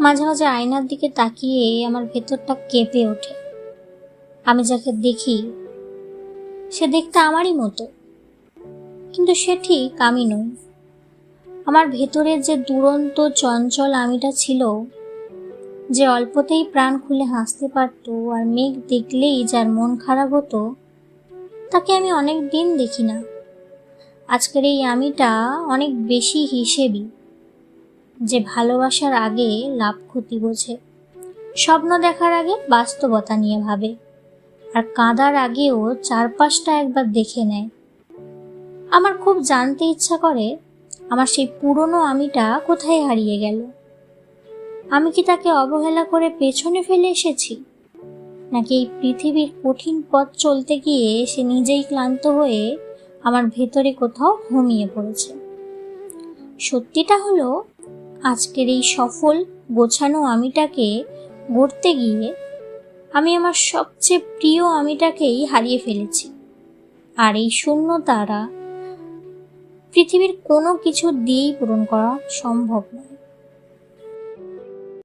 মাঝে মাঝে আয়নার দিকে তাকিয়ে আমার ভেতরটা কেঁপে ওঠে। আমি যাকে দেখি সে দেখতে আমারই মতো, কিন্তু সে ঠিক আমি নই। আমার ভেতরের যে দুরন্ত চঞ্চল আমিটা ছিল, যে অল্পতেই প্রাণ খুলে হাসতে পারতো আর মেঘ দেখলেই যার মন খারাপ হতো, তাকে আমি অনেক দিন দেখি না। আজকের এই আমিটা অনেক বেশি হিসেবি, যে ভালোবাসার আগে লাভ ক্ষতি বোঝে, স্বপ্ন দেখার আগে বাস্তবতা নিয়ে ভাবে, আর কাঁদার আগেও চারপাশটা একবার দেখে নেয়। আমার খুব জানতে ইচ্ছা করে আমার সেই পুরনো আমিটা কোথায় হারিয়ে গেল। আমি কি তাকে অবহেলা করে পেছনে ফেলে এসেছি, নাকি এই পৃথিবীর কঠিন পথ চলতে গিয়ে সে নিজেই ক্লান্ত হয়ে আমার ভেতরে কোথাও ঘুমিয়ে পড়েছে। সত্যিটা হলো, আজকের এই সফল গোছানো আমিটাকে গড়তে গিয়ে আমি আমার সবচেয়ে প্রিয় আমিটাকেই হারিয়ে ফেলেছি। আর এই শূন্যতাটা পৃথিবীর কোনো কিছু দিয়েই পূরণ করা সম্ভব নয়।